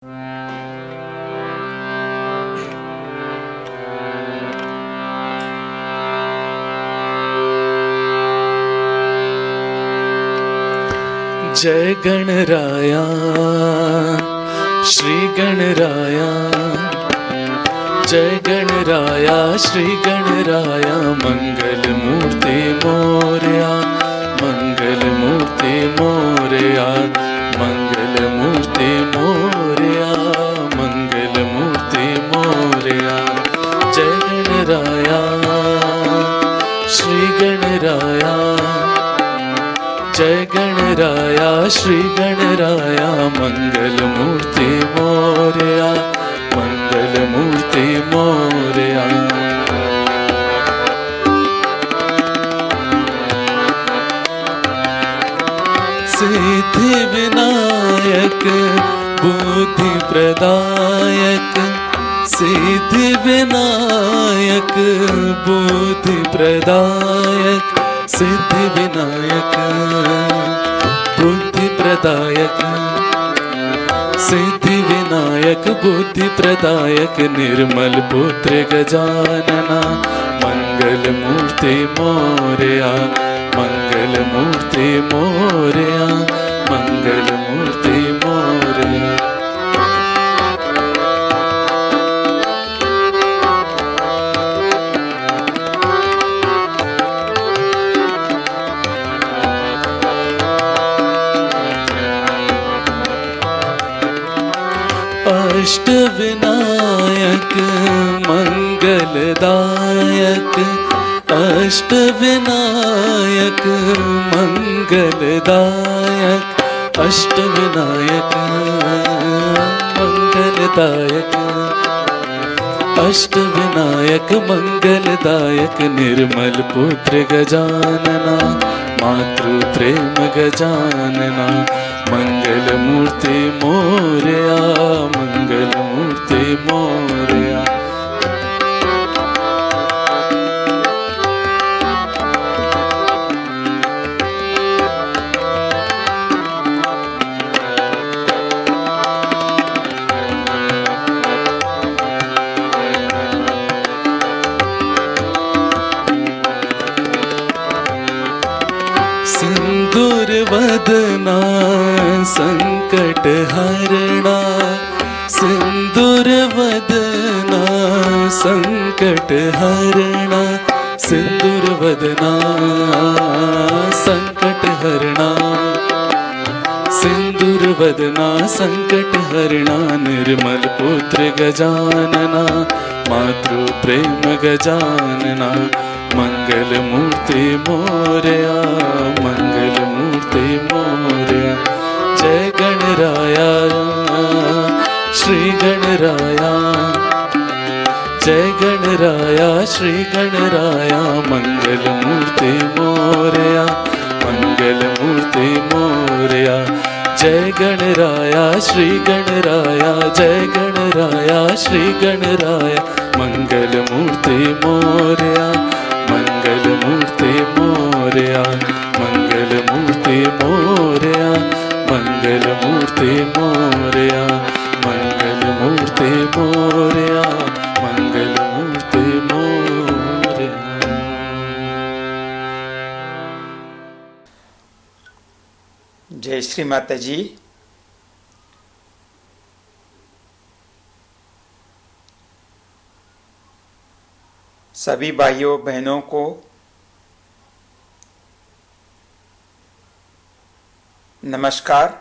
जय गणराया श्री गणराया, जय गणराया श्री गणराया, मंगल मूर्ति मोरया, मंगल मूर्ति मोरया, मंगल मूर्ति मोरया, मंगल मूर्ति मोरया। जय गणराया श्री गणराया, जय गणराया श्री गणराया, मंगल मूर्ति मोरया, मंगल मूर्ति मोरया। सिद्धि विनायक बुद्धि प्रदायक, सिद्धि विनायक बुद्धि प्रदायक, सिद्धि विनायक बुद्धि प्रदायक, सिद्धि विनायक बुद्धि प्रदायक, निर्मल पुत्र गजानना, मंगल मूर्ति मोरया, मंगल मूर्ति मोरया, मंगल मूर्ति मोरया। अष्ट विनायक मंगलदायक, अष्ट विनायक मंगलदायक, अष्ट विनायक मंगलदायक, अष्ट विनायक मंगलदायक, निर्मल पुत्र गजानना, मातृ प्रेम गजानना, मंगल मूर्ति मोरया, मंगल मूर्ति मोरया। सिंदूर वदना संकट हरणा, सिंदूर वदना संकट हरणा, सिंदूर वदना संकट हरणा, सिंदूर वदना संकट हरणा, निर्मल पुत्र गजानना, मातृ प्रेम गजानना, मंगल मूर्ति मोरया, मंगल मूर्ति मोरया। जय गणराया श्री गणराया, जय गणराया श्री गणराया, मंगल मूर्ति मोरया, मंगल मूर्ति मोरया। जय गणराया श्री गणराया, जय गणराया श्री गणराया, मंगल मूर्ति मोरया, मंगल मूर्ति मोरया, मंगल मूर्ति मोरया, मंगल मूर्ति मोरया, मंगल मूर्ति मोरया, मंगल मूर्ति मोरया। जय श्री माता जी। सभी भाइयों बहनों को नमस्कार।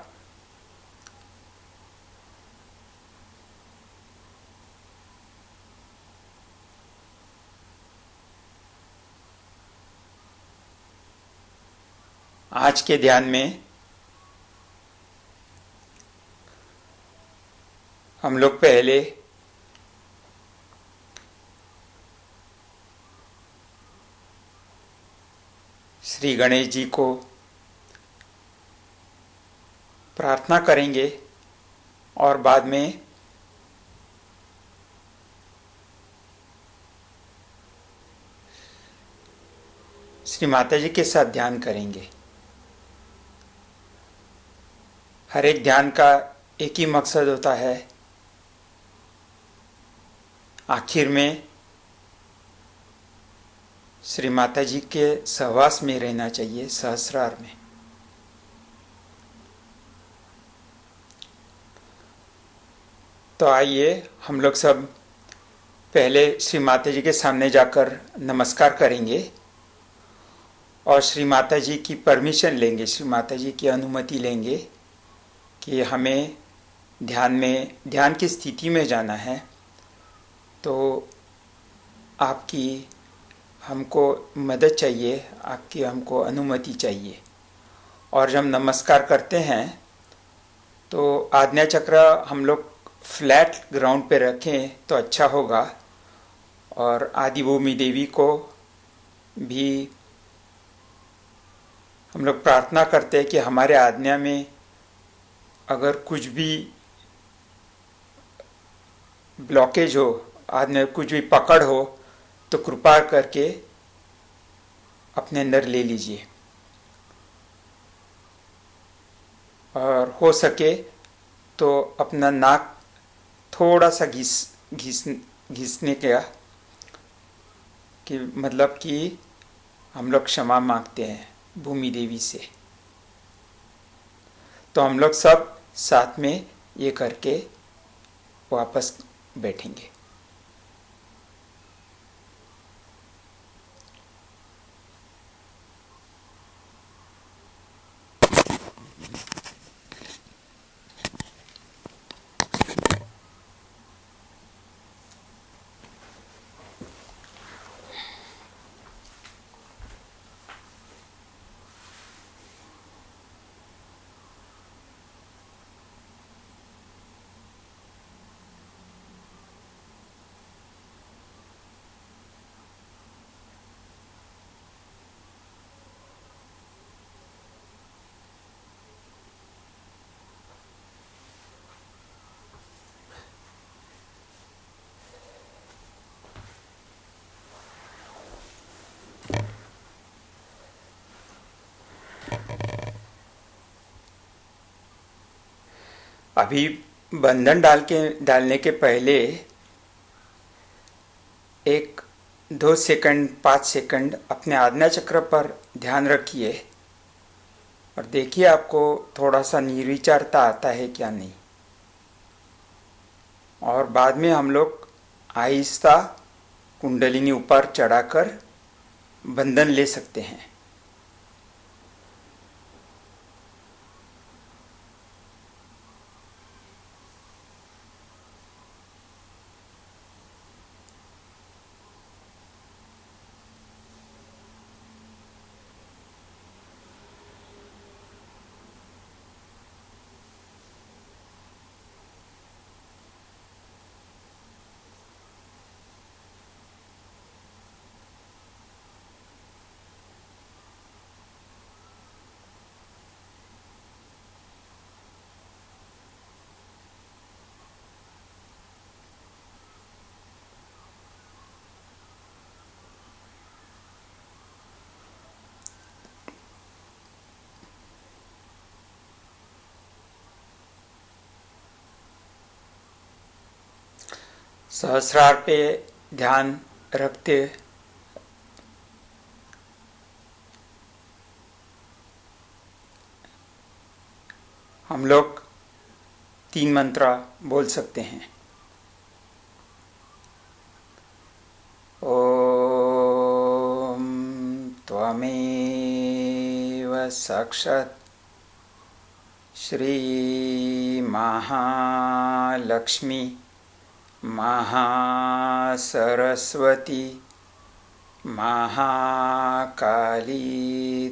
आज के ध्यान में हम लोग पहले श्री गणेश जी को प्रार्थना करेंगे और बाद में श्री माता जी के साथ ध्यान करेंगे। हर एक ध्यान का एक ही मकसद होता है आखिर में श्री माता जी के सहवास में रहना चाहिए, सहस्रार में। तो आइए हम लोग सब पहले श्री माता जी के सामने जाकर नमस्कार करेंगे और श्री माता जी की परमिशन लेंगे, श्री माता जी की अनुमति लेंगे कि हमें ध्यान की स्थिति में जाना है। तो आपकी हमको मदद चाहिए, आपकी हमको अनुमति चाहिए। और जब नमस्कार करते हैं तो आज्ञा चक्र हम लोग फ्लैट ग्राउंड पे रखें तो अच्छा होगा। और आदि भूमि देवी को भी हम लोग प्रार्थना करते हैं कि हमारे आज्ञा में अगर कुछ भी ब्लॉकेज हो, आज्ञा में कुछ भी पकड़ हो, तो कृपा करके अपने अंदर ले लीजिए। और हो सके तो अपना नाक थोड़ा सा घिसने का, कि मतलब कि हम लोग क्षमा मांगते हैं भूमि देवी से। तो हम लोग सब साथ में ये करके वापस बैठेंगे। अभी बंधन डालने के पहले 1-2 सेकंड 5 सेकंड अपने आज्ञा चक्र पर ध्यान रखिए और देखिए आपको थोड़ा सा निर्विचारता आता है क्या नहीं। और बाद में हम लोग आहिस्ता कुंडलिनी ऊपर चढ़ाकर बंधन ले सकते हैं। सहस्रार पे ध्यान रखते हम लोग 3 मंत्र बोल सकते हैं। ओम त्वमेव साक्षात् श्री महालक्ष्मी महासरस्वती महाकाली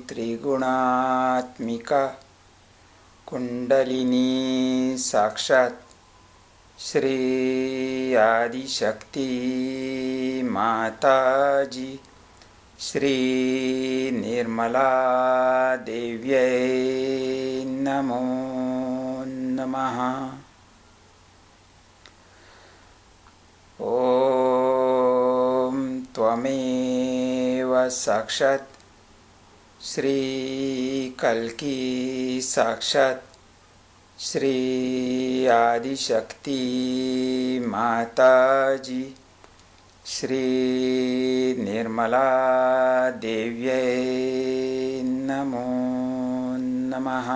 त्रिगुणात्मिका कुंडलिनी साक्षात् श्री आदिशक्ति माताजी श्री निर्मला देव्यै नमो नमः। ओम त्वमेव साक्षात् श्री कल्की साक्षात् श्री आदिशक्ति माताजी श्री निर्मला देव्यै नमो नमः।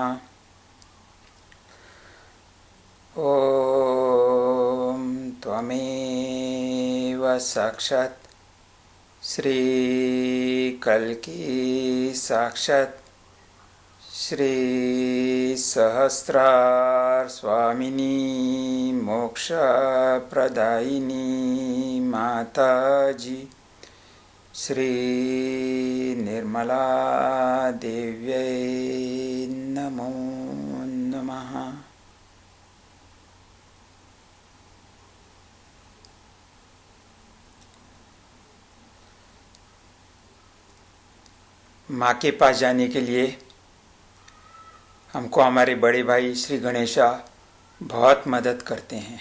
ॐ त्वमेव साक्षात् श्री कल्की साक्षात् श्री सहस्रार स्वामिनी मोक्ष प्रदायिनी माताजी श्री निर्मला देव्यै नमो नमः। माँ के पास जाने के लिए हमको हमारे बड़े भाई श्री गणेशा बहुत मदद करते हैं।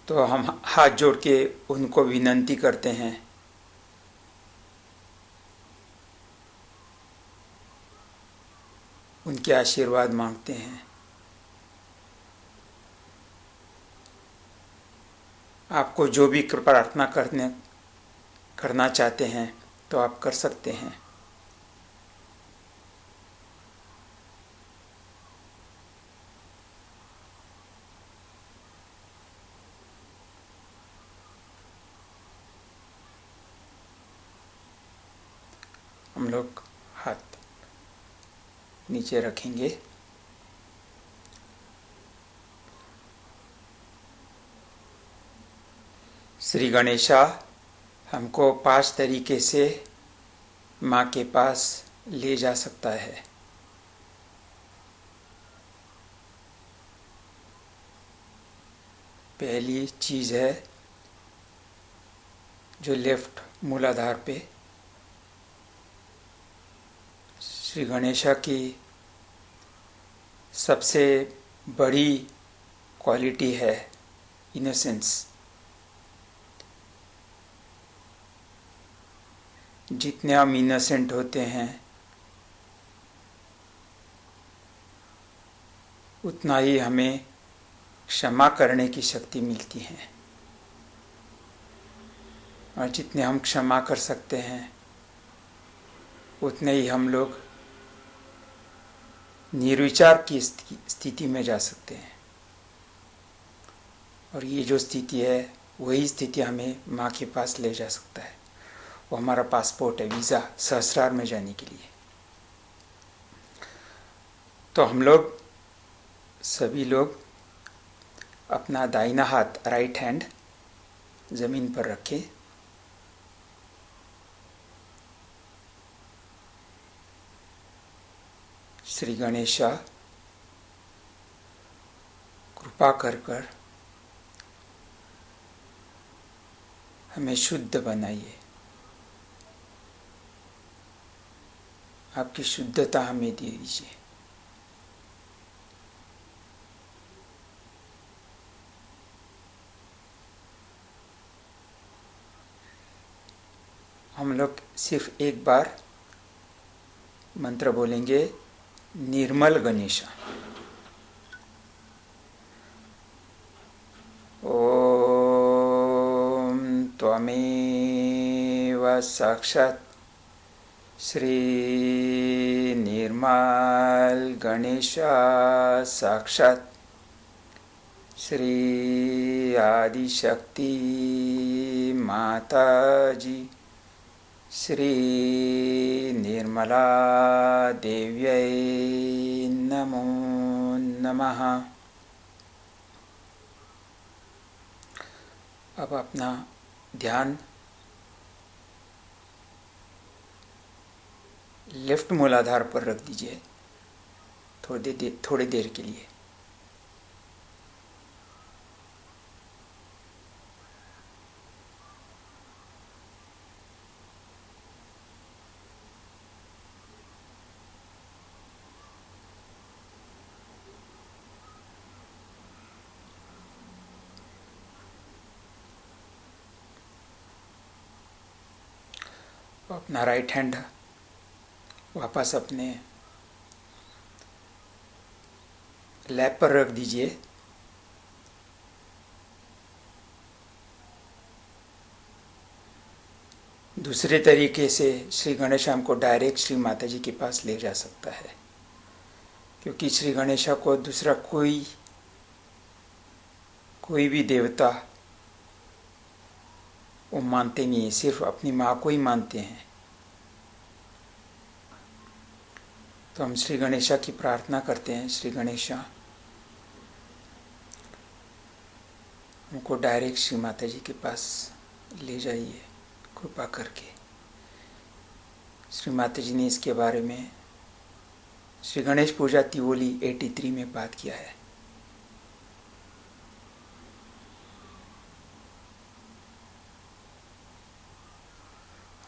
तो हम हाथ जोड़ के उनको विनंती करते हैं, उनके आशीर्वाद मांगते हैं। आपको जो भी प्रार्थना करना चाहते हैं तो आप कर सकते हैं। हम लोग हाथ नीचे रखेंगे। श्री गणेशा हमको 5 तरीके से माँ के पास ले जा सकता है। पहली चीज है जो लेफ्ट मूलाधार पे श्री गणेशा की सबसे बड़ी क्वालिटी है इनोसेंस। जितने हम इनोसेंट होते हैं उतना ही हमें क्षमा करने की शक्ति मिलती है, और जितने हम क्षमा कर सकते हैं उतने ही हम लोग निर्विचार की स्थिति में जा सकते हैं। और ये जो स्थिति है वही स्थिति हमें माँ के पास ले जा सकता है। वो हमारा पासपोर्ट है, वीज़ा सहस्रार में जाने के लिए। तो हम लोग सभी लोग अपना दाहिना हाथ राइट हैंड जमीन पर रखें। श्री गणेशा कृपा कर हमें शुद्ध बनाइए। आपकी शुद्धता हमें दे दीजिए। हम लोग सिर्फ एक बार मंत्र बोलेंगे, निर्मल गणेशा। ओम त्वमेव साक्षात् श्री निर्मल गणेशा साक्षात् श्री आदिशक्ति माताजी श्री निर्मला देव्यै नमो नमः। अब अपना ध्यान लेफ्ट मूलाधार पर रख दीजिए थोड़ी देर के लिए। अपना राइट हैंड वापस अपने लैब पर रख दीजिए। दूसरे तरीके से श्री गणेशा को डायरेक्ट श्री माता जी के पास ले जा सकता है, क्योंकि श्री गणेशा को दूसरा कोई भी देवता वो मानते नहीं है, सिर्फ अपनी माँ को ही मानते हैं। तो हम श्री गणेशा की प्रार्थना करते हैं, श्री गणेशा हमको डायरेक्ट श्री माता जी के पास ले जाइए कृपा करके। श्री माता जी ने इसके बारे में श्री गणेश पूजा तिवोली 83 में बात किया है।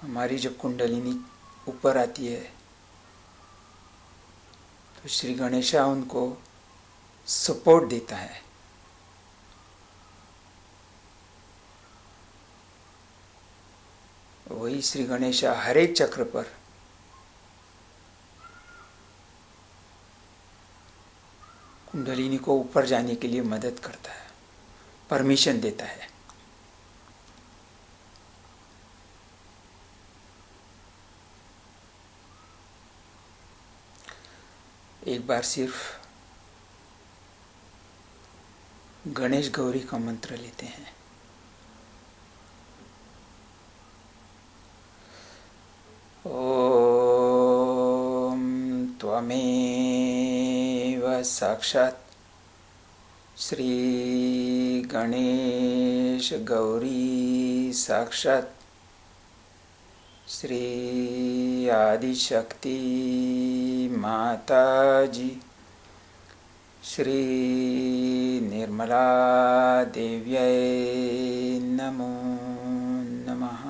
हमारी जब कुंडलिनी ऊपर आती है तो श्री गणेशा उनको सपोर्ट देता है। वही श्री गणेशा हर एक चक्र पर कुंडलिनी को ऊपर जाने के लिए मदद करता है, परमिशन देता है। एक बार सिर्फ गणेश गौरी का मंत्र लेते हैं। ओम त्वमेव साक्षात् श्री गणेश गौरी साक्षात् श्री आदिशक्ति माता जी श्री निर्मला देव्यै नमो नमः।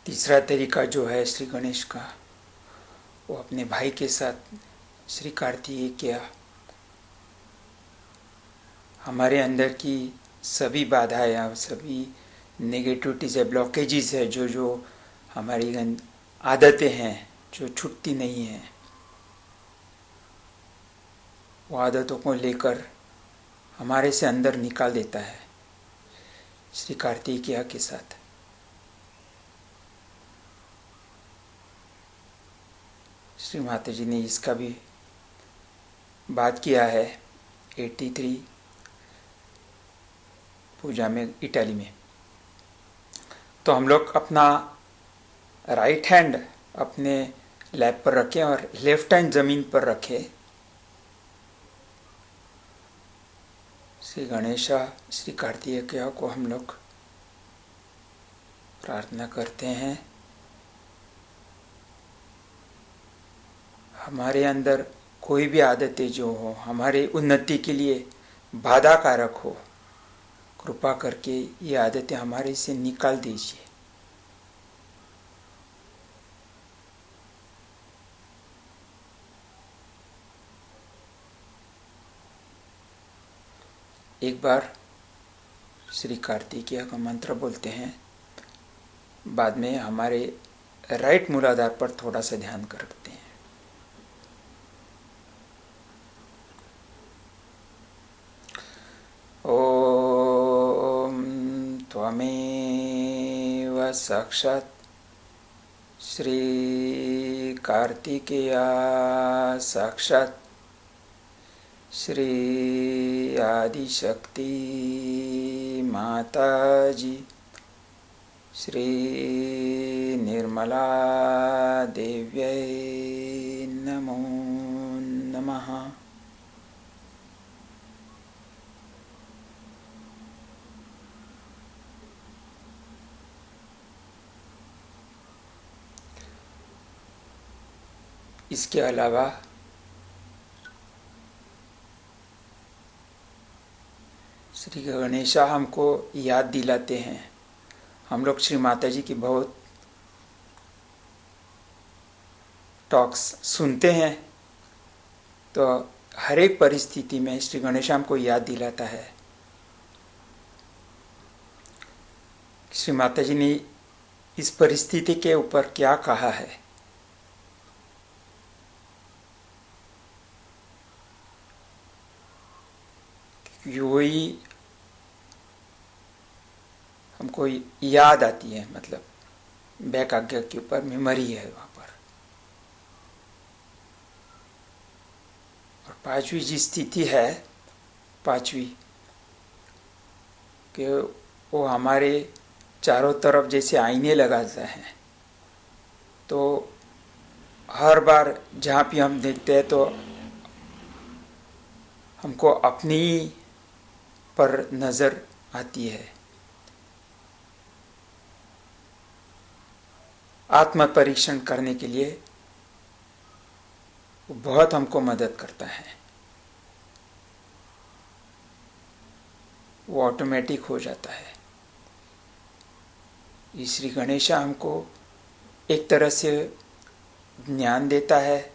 तीसरा तरीका जो है श्री गणेश का, वो अपने भाई के साथ श्री कार्तिकेय हमारे अंदर की सभी बाधाएं, सभी नेगेटिविटीज है, ब्लॉकेजेस है, जो हमारी आदतें हैं जो छूटती नहीं हैं, वो आदतों को लेकर हमारे से अंदर निकाल देता है श्री कार्तिकेय के साथ। श्री माता जी ने इसका भी बात किया है 83 पूजा में इटाली में। तो हम लोग अपना राइट हैंड अपने लैप पर रखें और लेफ्ट हैंड जमीन पर रखें। श्री गणेशा श्री कार्तिकेय को हम लोग प्रार्थना करते हैं, हमारे अंदर कोई भी आदतें जो हो हमारे उन्नति के लिए बाधा कारक हो, कृपा करके ये आदतें हमारे से निकाल दीजिए। एक बार श्री कार्तिकेय का मंत्र बोलते हैं, बाद में हमारे राइट मूलाधार पर थोड़ा सा ध्यान करते हैं। ओम त्वमेव साक्षात् श्री कार्तिकेय साक्षात् श्री आदिशक्ति माता जी श्री निर्मला देव्यै नमो नमः। इसके अलावा श्री गणेशा हमको याद दिलाते हैं, हम लोग श्री माता जी की बहुत टॉक्स सुनते हैं तो हर एक परिस्थिति में श्री गणेश हमको याद दिलाता है। श्री माता जी ने इस परिस्थिति के ऊपर क्या कहा है। वही हमको याद आती है, मतलब बैक आज्ञा के ऊपर मेमोरी है वहां पर। और पांचवी जी स्थिति है, पांचवी कि वो हमारे चारों तरफ जैसे आईने लगाते हैं, तो हर बार जहाँ भी हम देखते हैं तो हमको अपनी पर नजर आती है। आत्म परीक्षण करने के लिए वो बहुत हमको मदद करता है, वो ऑटोमेटिक हो जाता है। ये श्री गणेश हमको एक तरह से ज्ञान देता है,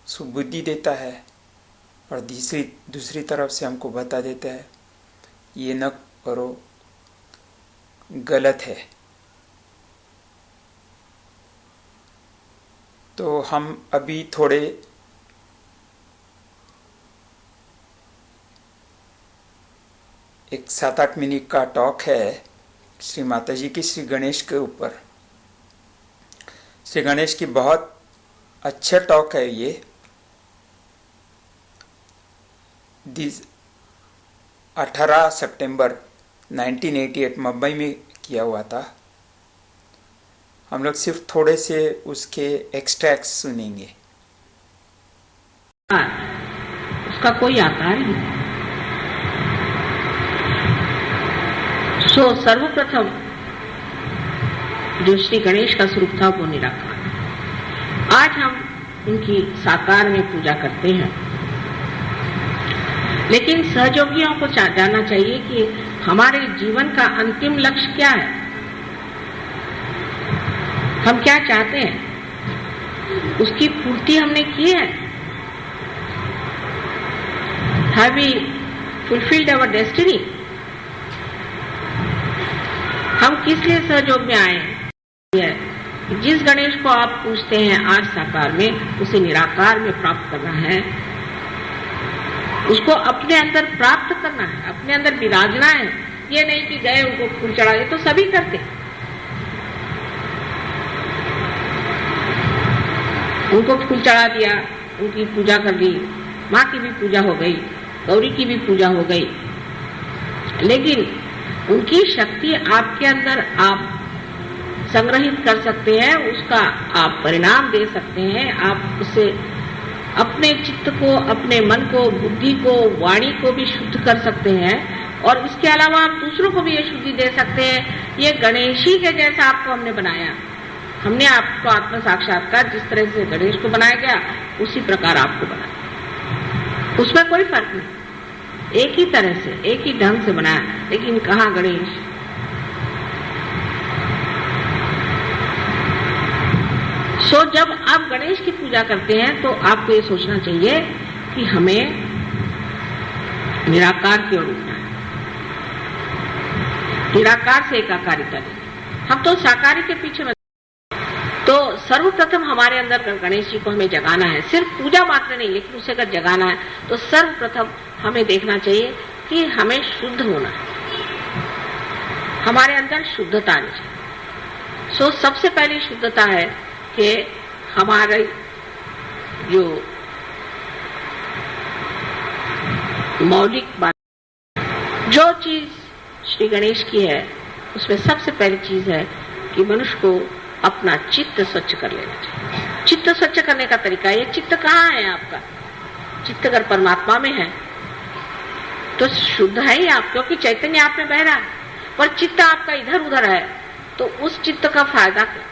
सुबुद्धि देता है, और दूसरी तरफ से हमको बता देता है ये न करो, गलत है। तो हम अभी थोड़े एक 7-8 मिनट का टॉक है श्री माता जी की श्री गणेश के ऊपर। श्री गणेश की बहुत अच्छा टॉक है ये। 18 सितंबर 1988 मुंबई में किया हुआ था। हम लोग सिर्फ थोड़े से उसके एक्सट्रैक्ट्स सुनेंगे। उसका कोई आकार नहीं। सो सर्वप्रथम जो श्री गणेश का स्वरूप था वो निराकार। आज हम उनकी साकार में पूजा करते हैं, लेकिन सहयोगियों को जानना चाहिए कि हमारे जीवन का अंतिम लक्ष्य क्या है, हम क्या चाहते हैं, उसकी पूर्ति हमने की है। Have we fulfilled our destiny? हम किस लिए सहयोग में आए हैं? जिस गणेश को आप पूछते हैं आज साकार में, उसे निराकार में प्राप्त करना है, उसको अपने अंदर प्राप्त करना है, अपने अंदर विराजना है। ये नहीं कि गए उनको फूल चढ़ाए, तो सभी करते, उनको फूल चढ़ा दिया, उनकी पूजा कर दी, माँ की भी पूजा हो गई, गौरी की भी पूजा हो गई, लेकिन उनकी शक्ति आपके अंदर आप संग्रहित कर सकते हैं, उसका आप परिणाम दे सकते हैं। आप उससे अपने चित्त को, अपने मन को, बुद्धि को, वाणी को भी शुद्ध कर सकते हैं, और इसके अलावा आप दूसरों को भी ये शुद्धि दे सकते हैं। ये गणेश ही के जैसा आपको हमने बनाया, हमने आपको आत्म साक्षात्कार जिस तरह से गणेश को बनाया गया उसी प्रकार आपको बनाया, उसमें कोई फर्क नहीं, एक ही तरह से, एक ही ढंग से बनाया। लेकिन कहाँ गणेश? सो जब आप गणेश की पूजा करते हैं तो आपको ये सोचना चाहिए कि हमें निराकार की ओर उठना है, निराकार से एकाकारिता नहीं। हम तो साकारी के पीछे में। तो सर्वप्रथम हमारे अंदर गणेश जी को हमें जगाना है, सिर्फ पूजा मात्र नहीं, लेकिन उसे अगर जगाना है तो सर्वप्रथम हमें देखना चाहिए कि हमें शुद्ध होना है, हमारे अंदर शुद्धता आनी चाहिए। सो सबसे पहली शुद्धता है कि हमारे जो मौलिक बात, जो चीज श्री गणेश की है, उसमें सबसे पहली चीज है कि मनुष्य को अपना चित्त स्वच्छ कर लेना चाहिए। चित्त स्वच्छ करने का तरीका, ये चित्त कहाँ है आपका? चित्त अगर परमात्मा में है तो शुद्ध है ही आप, क्योंकि चैतन्य आप में बह रहा है। पर चित्त आपका इधर उधर है तो उस चित्त का फायदा क्या?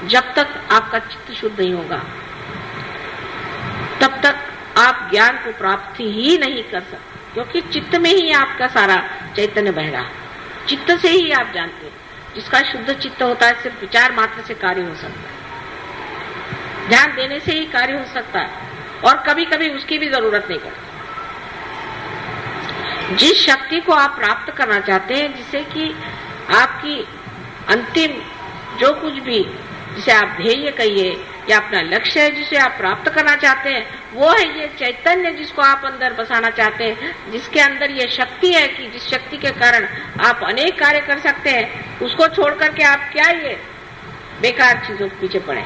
जब तक आपका चित्त शुद्ध नहीं होगा तब तक आप ज्ञान को प्राप्ति ही नहीं कर सकते, क्योंकि चित्त में ही आपका सारा चैतन्य बह रहा है। चित्त से ही आप जानते हैं। जिसका शुद्ध चित्त होता है सिर्फ विचार मात्र से कार्य हो सकता है। ध्यान देने से ही कार्य हो सकता है, और कभी कभी उसकी भी जरूरत नहीं पड़ती। जिस शक्ति को आप प्राप्त करना चाहते हैं, जिसे कि आपकी अंतिम जो कुछ भी, जिसे आप ध्येय कहिए या अपना लक्ष्य है जिसे आप प्राप्त करना चाहते हैं, वो है ये चैतन्य जिसको आप अंदर बसाना चाहते हैं, जिसके अंदर ये शक्ति है कि जिस शक्ति के कारण आप अनेक कार्य कर सकते हैं। उसको छोड़ करके आप क्या ये बेकार चीजों के पीछे पड़े।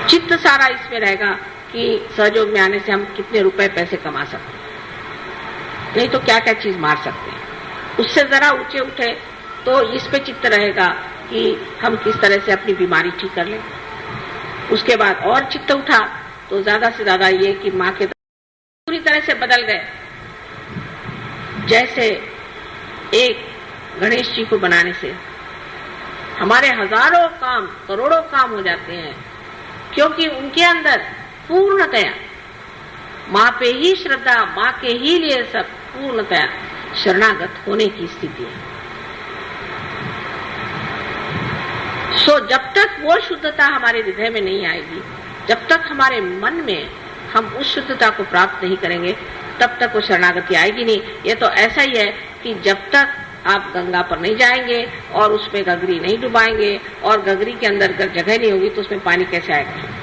चित्त सारा इसमें रहेगा कि सहयोग में आने से हम कितने रुपए पैसे कमा सकते हैं, नहीं तो क्या क्या चीज मार सकते हैं। उससे जरा ऊंचे उठे तो इस पे चित्त रहेगा कि हम किस तरह से अपनी बीमारी ठीक कर लें। उसके बाद और चित्त उठा तो ज्यादा से ज्यादा ये कि माँ के पूरी तरह से बदल गए। जैसे एक गणेश जी को बनाने से हमारे हजारों काम, करोड़ों काम हो जाते हैं, क्योंकि उनके अंदर पूर्णतया माँ पे ही श्रद्धा, माँ के ही लिए सब पूर्णतया शरणागत होने की स्थिति है। सो जब तक वो शुद्धता हमारे हृदय में नहीं आएगी, जब तक हमारे मन में हम उस शुद्धता को प्राप्त नहीं करेंगे, तब तक वो शरणागति आएगी नहीं। ये तो ऐसा ही है कि जब तक आप गंगा पर नहीं जाएंगे और उसमें गगरी नहीं डुबाएंगे और गगरी के अंदर अगर जगह नहीं होगी तो उसमें पानी कैसे आएगा?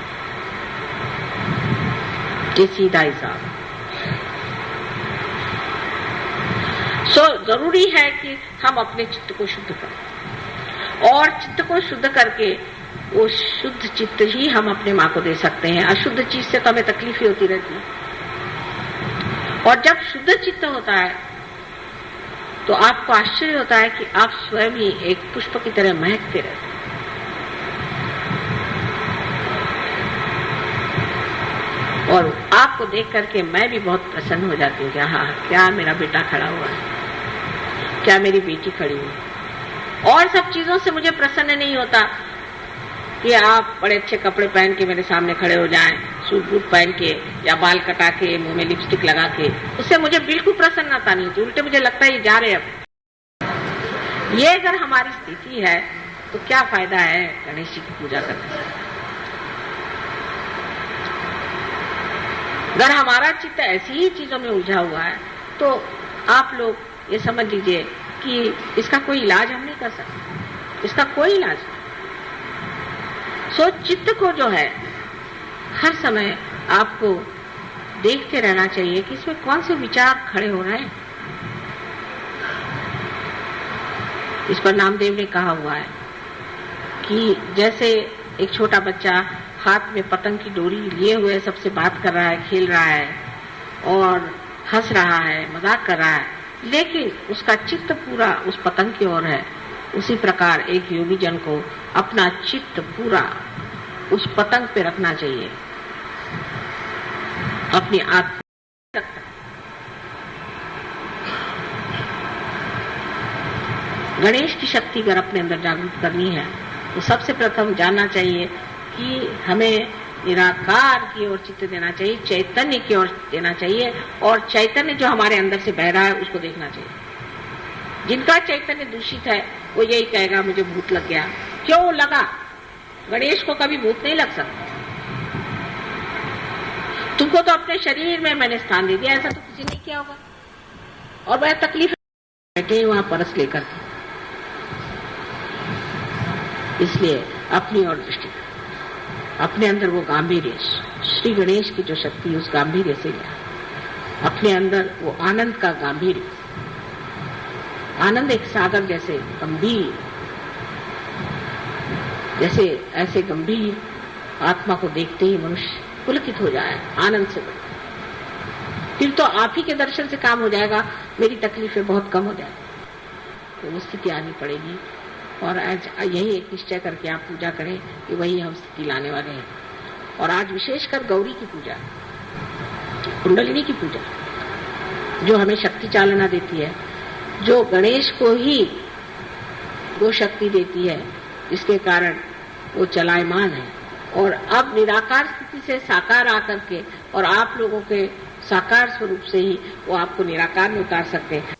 ये सीधा हिसाब। सो जरूरी है कि हम अपने चित्त को शुद्ध करें, और चित्त को शुद्ध करके वो शुद्ध चित्त ही हम अपने माँ को दे सकते हैं। अशुद्ध चीज से तो हमें तकलीफ ही होती रहती है, और जब शुद्ध चित्त होता है तो आपको आश्चर्य होता है कि आप स्वयं ही एक पुष्प की तरह महकते रहते हैं। और आपको देख करके मैं भी बहुत प्रसन्न हो जाती हूँ कि हाँ, क्या मेरा बेटा खड़ा हुआ है, क्या मेरी बेटी खड़ी हुई है। और सब चीजों से मुझे प्रसन्न नहीं होता कि आप बड़े अच्छे कपड़े पहन के मेरे सामने खड़े हो जाएं, सूट बूट पहन के या बाल कटा के, मुंह में लिपस्टिक लगा के, उससे मुझे बिल्कुल प्रसन्नता नहीं होती। उल्टे मुझे लगता है ये जा रहे अब। ये अगर हमारी स्थिति है तो क्या फायदा है गणेश जी की पूजा करने से? अगर हमारा चित्त ऐसी ही चीजों में उलझा हुआ है तो आप लोग ये समझ लीजिए कि इसका कोई इलाज हम नहीं कर सकते, इसका कोई इलाज नहीं। सो चित्त को जो है हर समय आपको देखते रहना चाहिए कि इसमें कौन से विचार खड़े हो रहे हैं। इस पर नामदेव ने कहा हुआ है कि जैसे एक छोटा बच्चा हाथ में पतंग की डोरी लिए हुए सबसे बात कर रहा है, खेल रहा है और हंस रहा है, मजाक कर रहा है, लेकिन उसका चित्त पूरा उस पतंग की ओर है, उसी प्रकार एक योगी जन को अपना चित्त पूरा उस पतंग पे रखना चाहिए, अपनी आत्मा रखना। गणेश की शक्ति अगर अपने अंदर जागृत करनी है तो सबसे प्रथम जानना चाहिए कि हमें निराकार की ओर चित्त देना चाहिए, चैतन्य की ओर देना चाहिए, और चैतन्य जो हमारे अंदर से बह रहा है उसको देखना चाहिए। जिनका चैतन्य दूषित है वो यही कहेगा मुझे भूत लग गया। क्यों लगा? गणेश को कभी भूत नहीं लग सकता। तुमको तो अपने शरीर में मैंने स्थान दे दिया, ऐसा तो किसी ने किया होगा। और बड़ा तकलीफ बैठे वहां परस लेकर के, इसलिए अपनी ओर दृष्टि, अपने अंदर वो गांभीर्य, श्री गणेश की जो शक्ति उस गांभीर्य से लिया, अपने अंदर वो आनंद का गांभीर्य। आनंद एक सागर जैसे गंभीर, जैसे ऐसे गंभीर आत्मा को देखते ही मनुष्य पुलकित हो जाए आनंद से। फिर तो आप ही के दर्शन से काम हो जाएगा, मेरी तकलीफें बहुत कम हो जाएगी। तो वो स्थिति आनी पड़ेगी, और आज यही एक निश्चय करके आप पूजा करें कि वही हम स्थिति लाने वाले हैं। और आज विशेषकर गौरी की पूजा, कुंडलिनी की पूजा, जो हमें शक्ति चालना देती है, जो गणेश को ही वो शक्ति देती है जिसके कारण वो चलायमान है, और अब निराकार स्थिति से साकार आकर के और आप लोगों के साकार स्वरूप से ही वो आपको निराकार में उतार सकते हैं।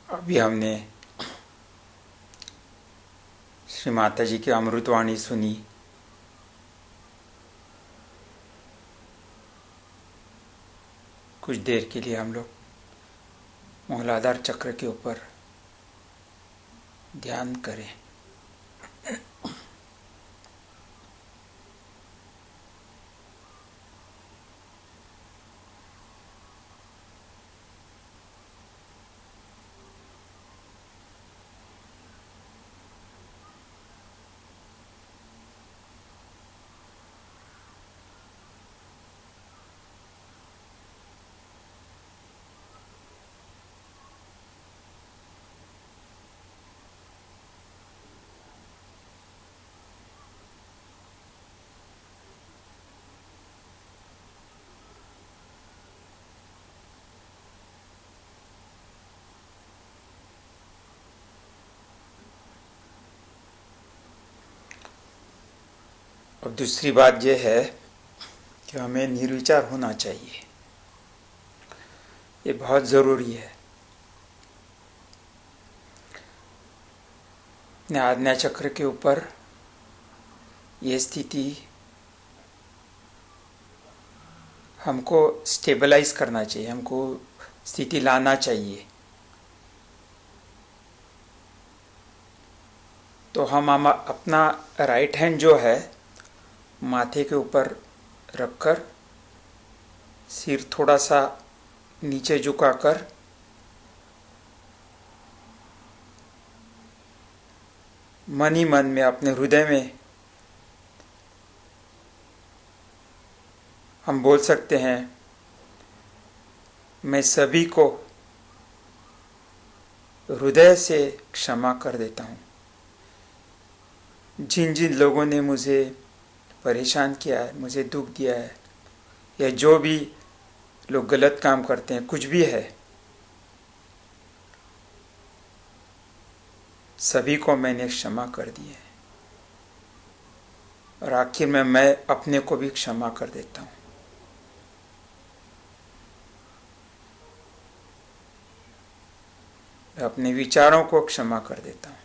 अभी हमने श्री माता जी की अमृतवाणी सुनी। कुछ देर के लिए हम लोग मूलाधार चक्र के ऊपर ध्यान करें। अब दूसरी बात यह है कि हमें निर्विचार होना चाहिए। ये बहुत ज़रूरी है। आज्ञा चक्र के ऊपर ये स्थिति हमको स्टेबलाइज करना चाहिए, हमको स्थिति लाना चाहिए। तो हम अपना राइट हैंड जो है माथे के ऊपर रखकर सिर थोड़ा सा नीचे झुकाकर मन ही मन में अपने हृदय में हम बोल सकते हैं, मैं सभी को हृदय से क्षमा कर देता हूँ। जिन जिन लोगों ने मुझे परेशान किया है, मुझे दुख दिया है, या जो भी लोग गलत काम करते हैं, कुछ भी है, सभी को मैंने क्षमा कर दी है। और आखिर में मैं अपने को भी क्षमा कर देता हूँ। मैं अपने विचारों को क्षमा कर देता हूँ।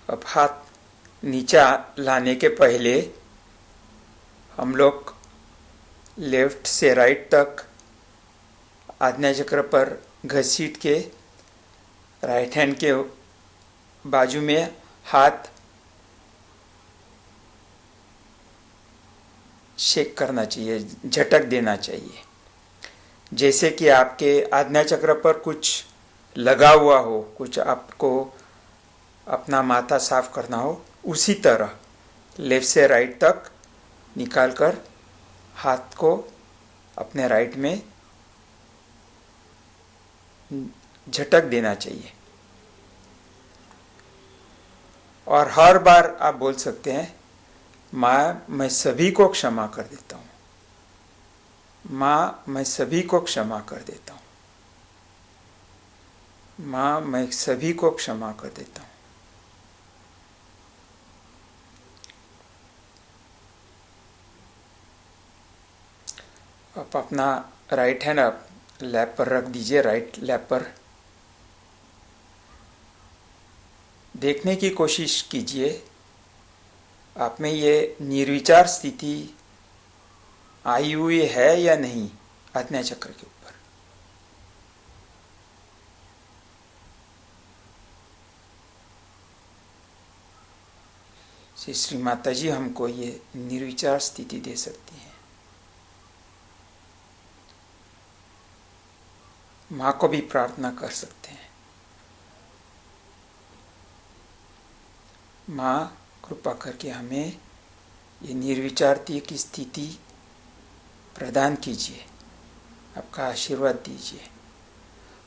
अब हाथ नीचे लाने के पहले हम लोग लेफ्ट से राइट तक आज्ञा चक्र पर घसीट के राइट हैंड के बाजू में हाथ शेक करना चाहिए, झटक देना चाहिए, जैसे कि आपके आज्ञा चक्र पर कुछ लगा हुआ हो, कुछ आपको अपना माथा साफ करना हो। उसी तरह लेफ्ट से राइट तक निकालकर हाथ को अपने राइट में झटक देना चाहिए। और हर बार आप बोल सकते हैं, माँ मैं सभी को क्षमा कर देता हूँ, माँ मैं सभी को क्षमा कर देता हूँ, माँ मैं सभी को क्षमा कर देता हूँ। आप अपना राइट हैंड आप लैप पर रख दीजिए, राइट लैप पर। देखने की कोशिश कीजिए आप में ये निर्विचार स्थिति आई हुई है या नहीं आज्ञा चक्र के ऊपर। श्री माता जी हमको ये निर्विचार स्थिति दे सकती हैं। माँ को भी प्रार्थना कर सकते हैं, माँ कृपा करके हमें ये निर्विचारती की स्थिति प्रदान कीजिए, आपका आशीर्वाद दीजिए।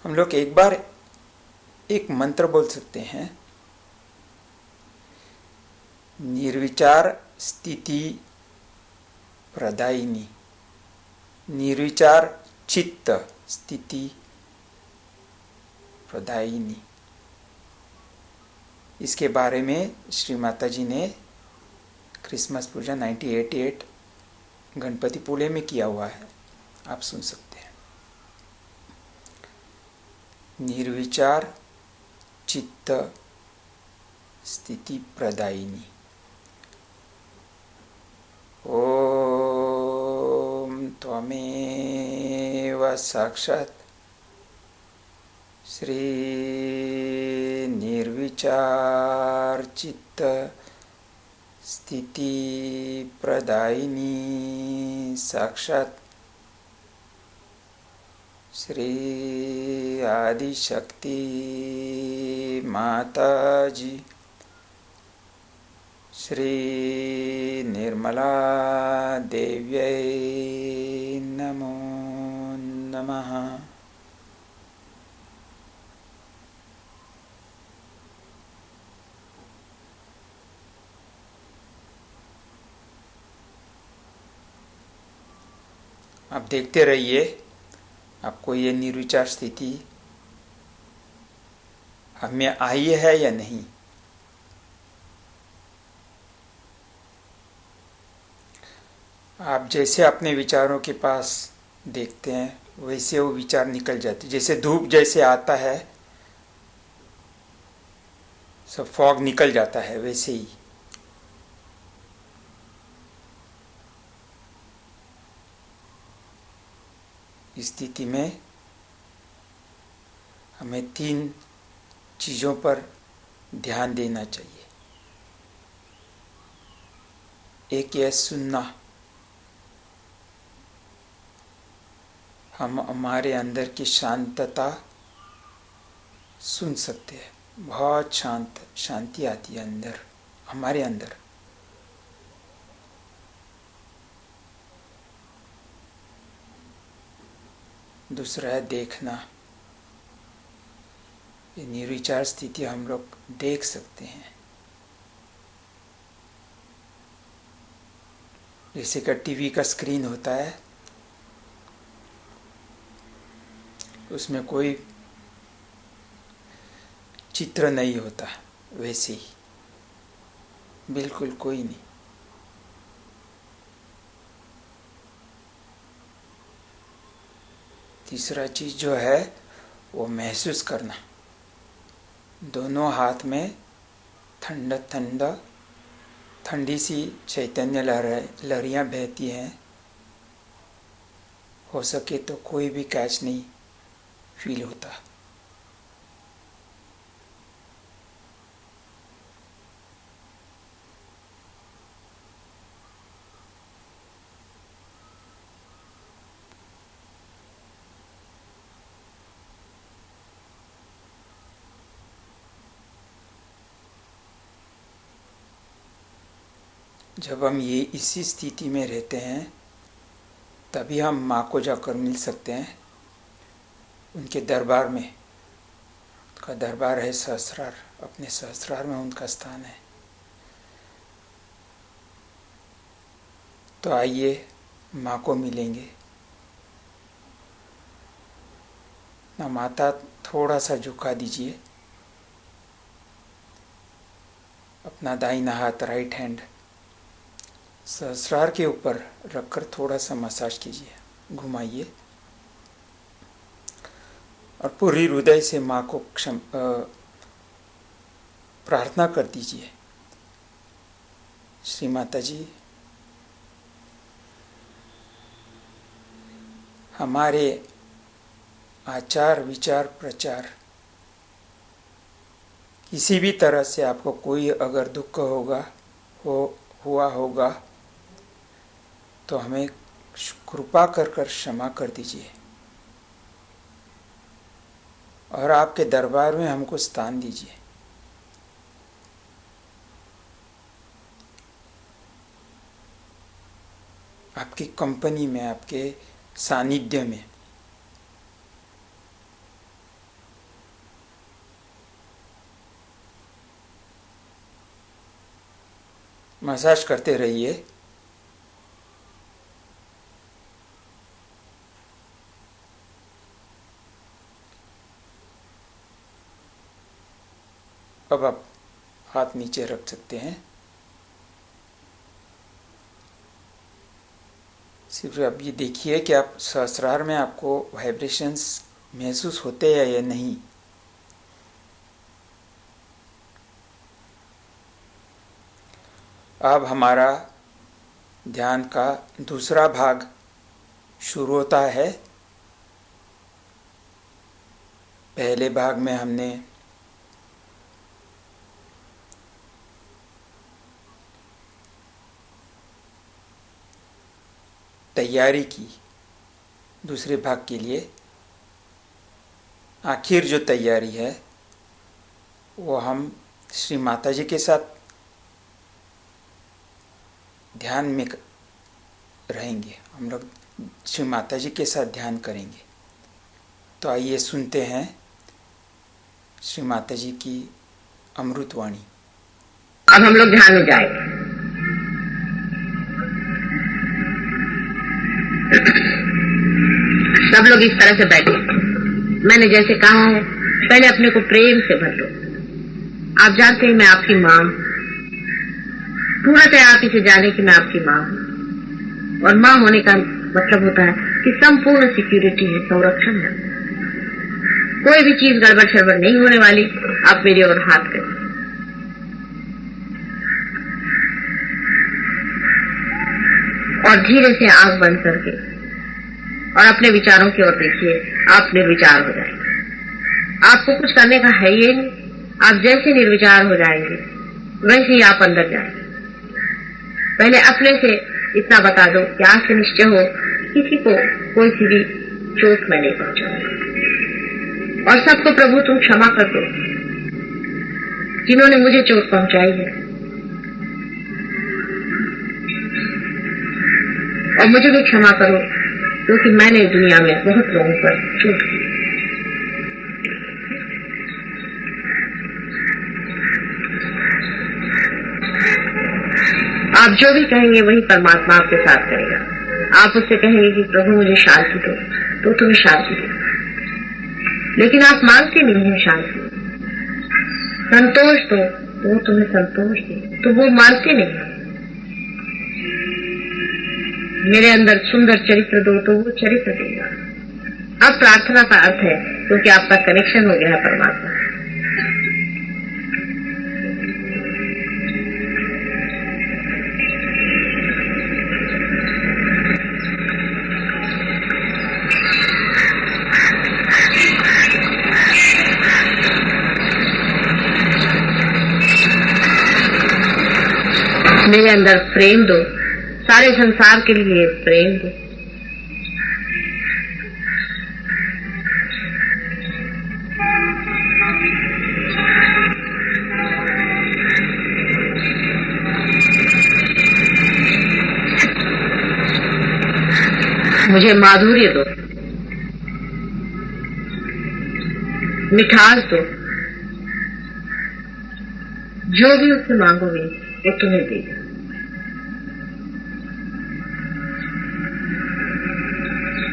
हम लोग एक बार एक मंत्र बोल सकते हैं, निर्विचार स्थिति प्रदायिनी, निर्विचार चित्त स्थिति प्रदायिनी। इसके बारे में श्री माता जी ने क्रिसमस पूजा 1988 गणपति पुणे में किया हुआ है, आप सुन सकते हैं। निर्विचार चित्त स्थिति प्रदायिनी। ओम त्वमेव साक्षात् श्री निर्विचार चित्त स्थिति प्रदायिनी साक्षात् श्री आदिशक्ति माता जी श्री निर्मला देव्यै नमो नमः। आप देखते रहिए आपको ये निर्विचार स्थिति हमें आई है या नहीं। आप जैसे अपने विचारों के पास देखते हैं वैसे वो विचार निकल जाते, जैसे धूप जैसे आता है सब फॉग निकल जाता है, वैसे ही इस स्थिति में हमें 3 चीजों पर ध्यान देना चाहिए। एक है सुनना, हम हमारे अंदर की शांतता सुन सकते हैं, बहुत शांति आती है अंदर, हमारे अंदर। दूसरा है देखना, ये निर्विचार स्थिति हम लोग देख सकते हैं। जैसे कि टीवी का स्क्रीन होता है, उसमें कोई चित्र नहीं होता, वैसे ही बिल्कुल कोई नहीं। तीसरा चीज जो है वो महसूस करना, दोनों हाथ में ठंडी सी चैतन्य लहरियां बहती हैं। हो सके तो कोई भी कैच नहीं फील होता। जब हम ये इसी स्थिति में रहते हैं तभी हम माँ को जाकर मिल सकते हैं उनके दरबार में। उनका दरबार है सहस्रार, अपने सहस्रार में उनका स्थान है। तो आइए माँ को मिलेंगे ना। माता थोड़ा सा झुका दीजिए, अपना दाहिना हाथ राइट हैंड सहस्रार के ऊपर रखकर थोड़ा सा मसाज कीजिए, घुमाइए और पूरी हृदय से माँ को प्रार्थना कर दीजिए। श्री माता जी, हमारे आचार विचार प्रचार किसी भी तरह से आपको कोई अगर दुख हुआ होगा तो हमें कृपा कर क्षमा कर दीजिए और आपके दरबार में हमको स्थान दीजिए। आपकी कंपनी में, आपके सानिध्य में। मसाज करते रहिए। अब आप हाथ नीचे रख सकते हैं। सिर्फ अब ये देखिए कि आप सहस्रार में आपको वाइब्रेशंस महसूस होते हैं या नहीं। अब हमारा ध्यान का दूसरा भाग शुरू होता है। पहले भाग में हमने तैयारी की दूसरे भाग के लिए। आखिर जो तैयारी है वो हम श्री माता जी के साथ ध्यान में रहेंगे। हम लोग श्री माता जी के साथ ध्यान करेंगे। तो आइए सुनते हैं श्री माता जी की अमृतवाणी। अब हम लोग ध्यान में जाएंगे। सब लोग इस तरह से बैठे। मैंने जैसे कहा है, पहले अपने को प्रेम से भर लो। आप जानते हैं मैं आपकी माँ हूं। पूर्णतः आप इसे जाने कि मैं आपकी माँ हूं। और माँ होने का मतलब होता है कि संपूर्ण सिक्योरिटी है, संरक्षण है। कोई भी चीज गड़बड़ शड़बड़ नहीं होने वाली। आप मेरी ओर हाथ करें। और धीरे से आंख बंद करके और अपने विचारों की ओर देखिए। आप निर्विचार हो जाएंगे। आपको कुछ करने का है ही नहीं। आप जैसे निर्विचार हो जाएंगे वैसे ही आप अंदर जाएंगे। पहले अपने से इतना बता दो कि आज से निश्चय हो किसी को कोई सी भी चोट मैं नहीं पहुंचाऊंगा। और सबको प्रभु तुम क्षमा कर दो जिन्होंने मुझे चोट पहुंचाई है। और मुझे भी क्षमा करो क्योंकि मैंने दुनिया में बहुत लोगों पर चोट की। आप जो भी कहेंगे वही परमात्मा आपके साथ करेगा। आप उससे कहेंगे कि प्रभु मुझे शांति दो, तो तुम्हें शांति दो। लेकिन आप मांगते नहीं हैं शांति। संतोष दो तो वो तुम्हें संतोष दे, तो वो मानते नहीं। मेरे अंदर सुंदर चरित्र दो तो वो चरित्र देगा। अब प्रार्थना का अर्थ है क्योंकि आपका कनेक्शन हो गया है परमात्मा। मेरे अंदर प्रेम दो, सारे संसार के लिए प्रेम दो। मुझे माधुर्य दो, मिठास दो। जो भी उससे मांगोगे वो तुम्हें देगा।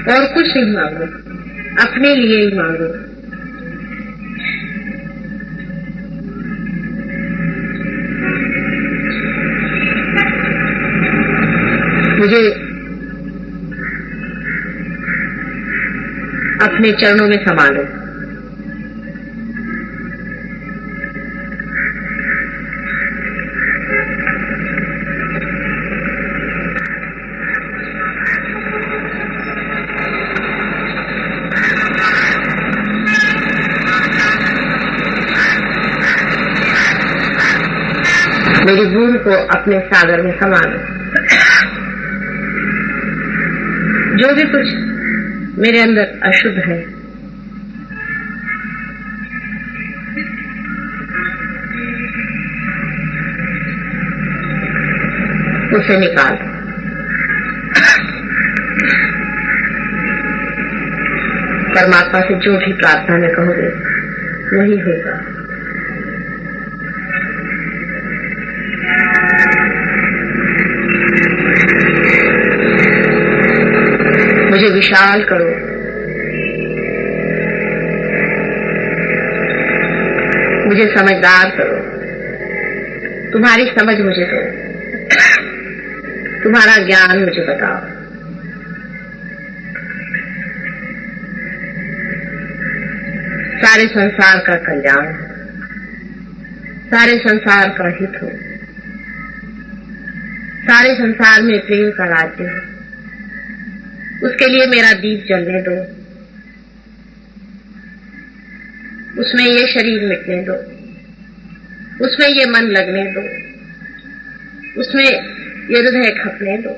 और कुछ नहीं मांगो, अपने लिए ही मांगो। मुझे अपने चरणों में समा लो। मेरी बूंद को अपने सागर में समा लो। जो भी कुछ मेरे अंदर अशुद्ध है उसे निकाल दो। परमात्मा से जो भी प्रार्थना में कहोगे वही होगा। मुझे विशाल करो, मुझे समझदार करो, तुम्हारी समझ मुझे दो, तुम्हारा ज्ञान मुझे बताओ। सारे संसार का कल्याण हो, सारे संसार का हित हो, सारे संसार में प्रेम का राज्य हो, उसके लिए मेरा दीप जलने दो, उसमें ये शरीर मिटने दो, उसमें ये मन लगने दो, उसमें ये हृदय खपने दो।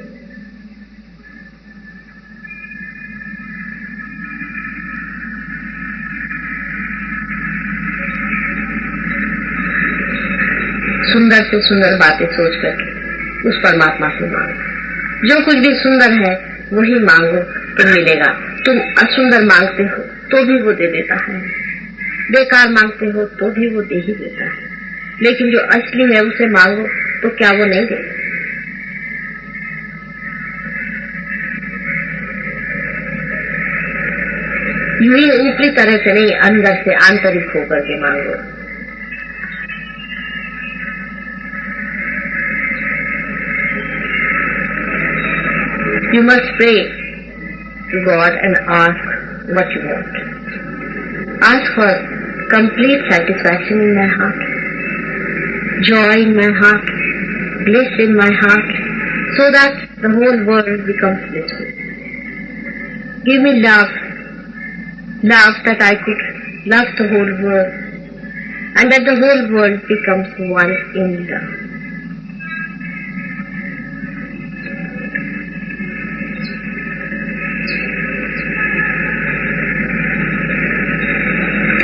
सुंदर से सुंदर बातें सोच करके उस परमात्मा से मांगो। जो कुछ भी सुंदर है वही मांगो तो मिलेगा। तुम असुंदर मांगते हो तो भी वो दे देता है, बेकार मांगते हो तो भी वो दे ही देता है, लेकिन जो असली है उसे मांगो तो क्या वो नहीं देगा? यूं ही ऊपरी तरह से नहीं, अंदर से आंतरिक होकर के मांगो। You must pray to God and ask what you want. Ask for complete satisfaction in my heart, joy in my heart, bliss in my heart, so that the whole world becomes blissful. Give me love, love that I could love the whole world, and that the whole world becomes one in love.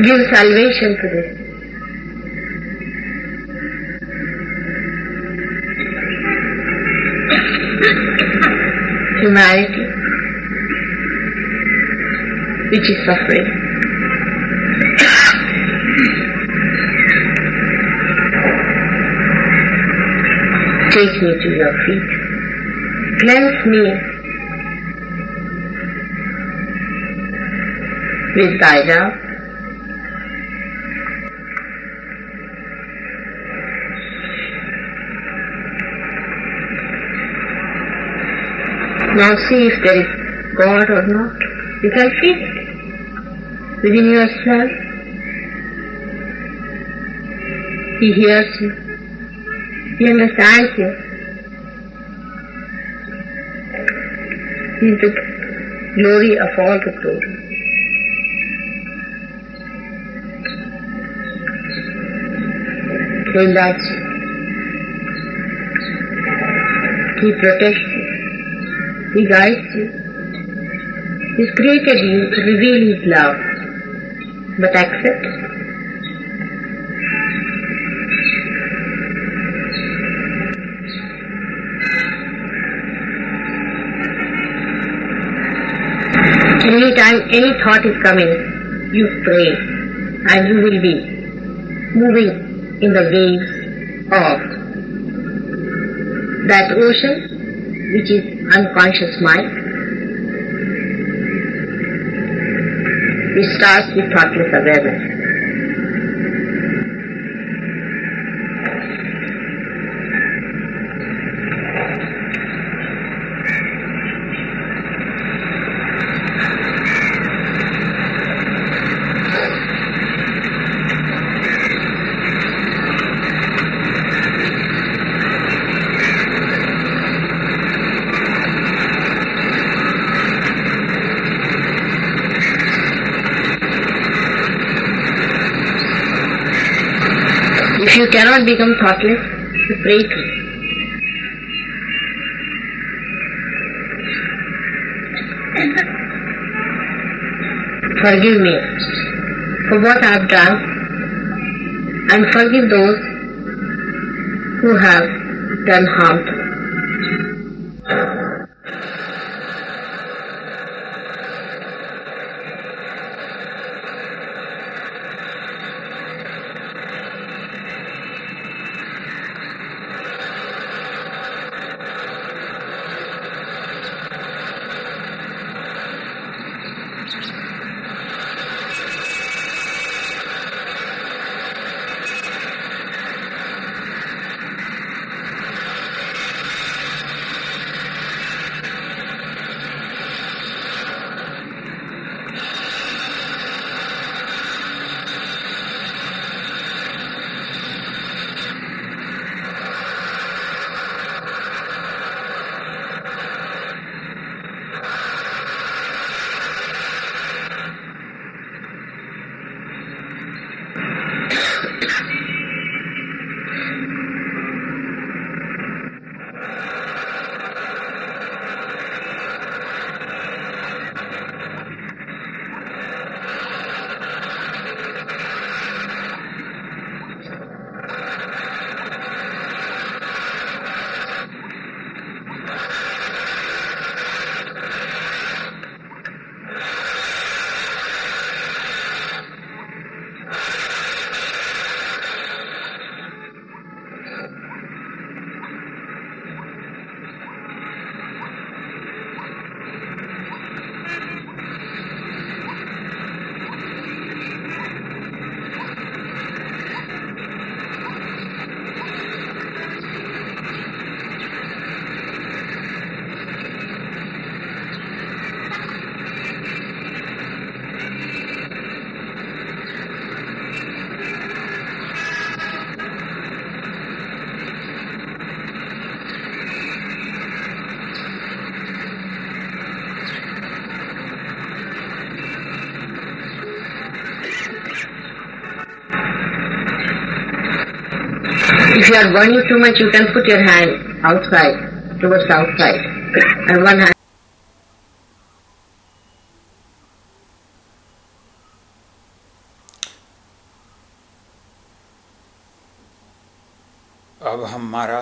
Give salvation to this. Humanity, which is suffering. Take me to your feet. Cleanse me with thy love. Now see if there is God or not. You can feel it within yourself. He hears you. He understands you. He is the glory of all the glory. He loves you. He protects you. He guides you. He's created you to reveal His love. But accept it. Anytime any thought is coming, you pray and you will be moving in the waves of that ocean which is unconscious mind. It starts with thoughtless awareness. If you cannot become thoughtless, you pray to it. Forgive me for what I have done, and forgive those who have done harm to me. If you are burning too much, you can put your hand outside, towards the outside, and one hand. अब हमारा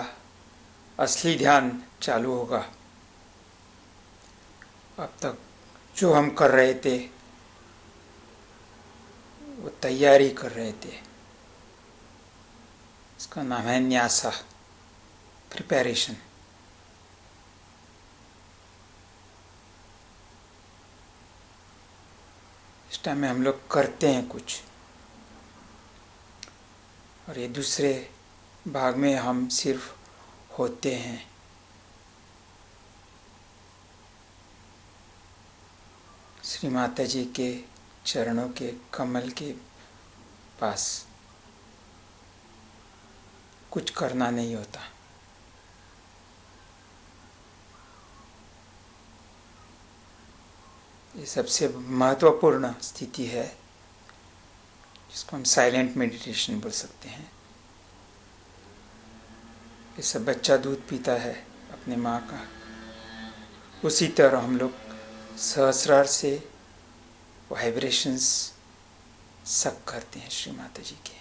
असली ध्यान चालू होगा। अब तक जो हम कर रहे थे वो तैयारी कर रहे थे, इसका नाम है न्यासा, प्रिपरेशन। इस टाइम में हम लोग करते हैं कुछ, और ये दूसरे भाग में हम सिर्फ होते हैं। श्री माता जी के चरणों के कमल के पास कुछ करना नहीं होता। ये सबसे महत्वपूर्ण स्थिति है, जिसको हम साइलेंट मेडिटेशन बोल सकते हैं। जैसे बच्चा दूध पीता है अपने माँ का, उसी तरह हम लोग सहस्रार से वाइब्रेशंस सक करते हैं श्री माता जी के।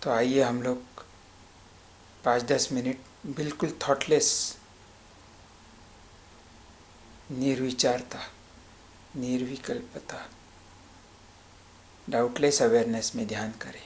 तो आइए हम लोग 5-10 मिनट बिल्कुल थॉटलेस, निर्विचारता, निर्विकल्पता, डाउटलेस अवेयरनेस में ध्यान करें।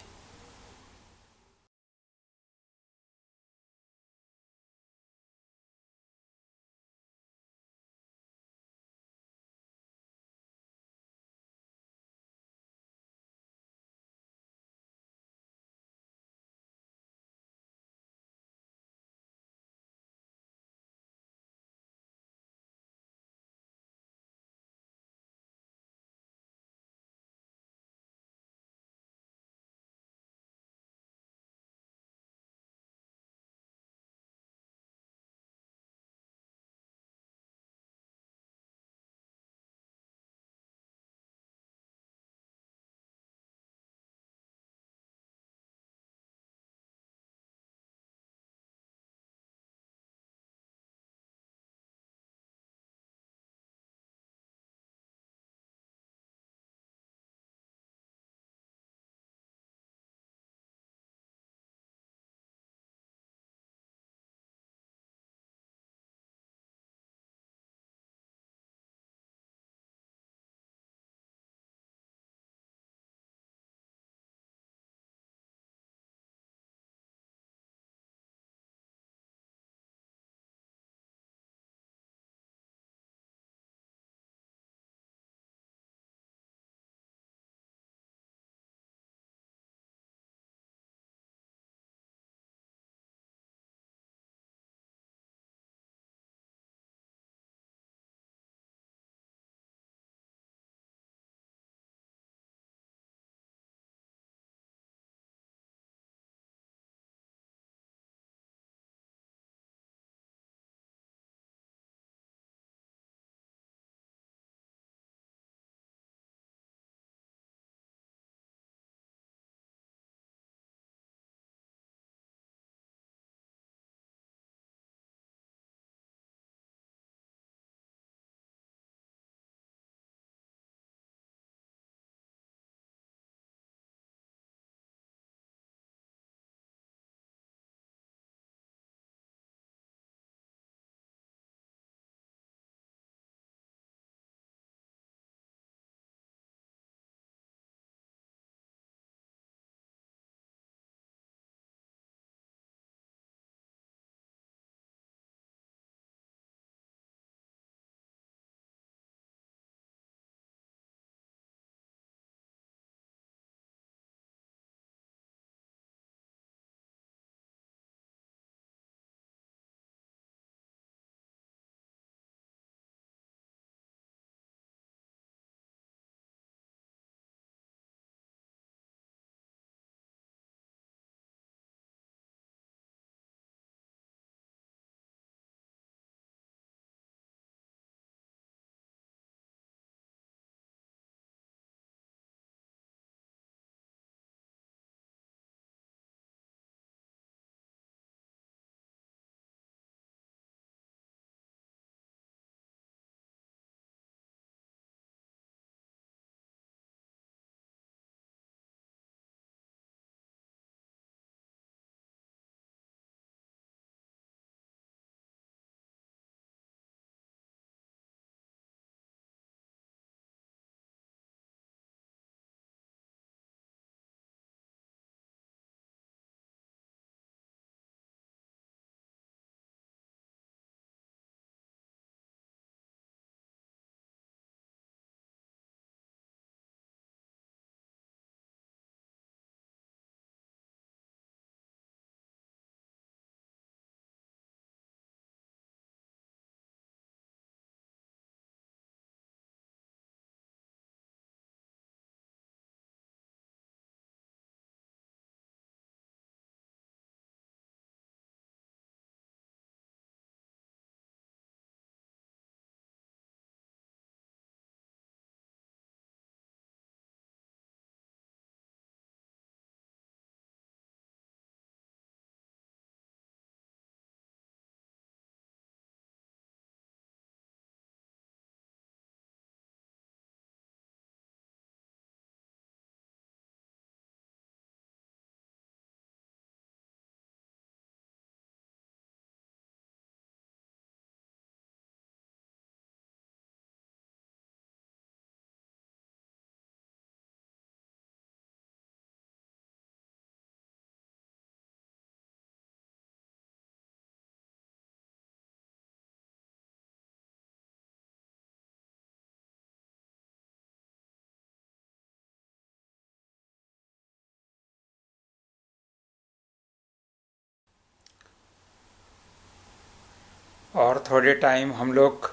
और थोड़े टाइम हम लोग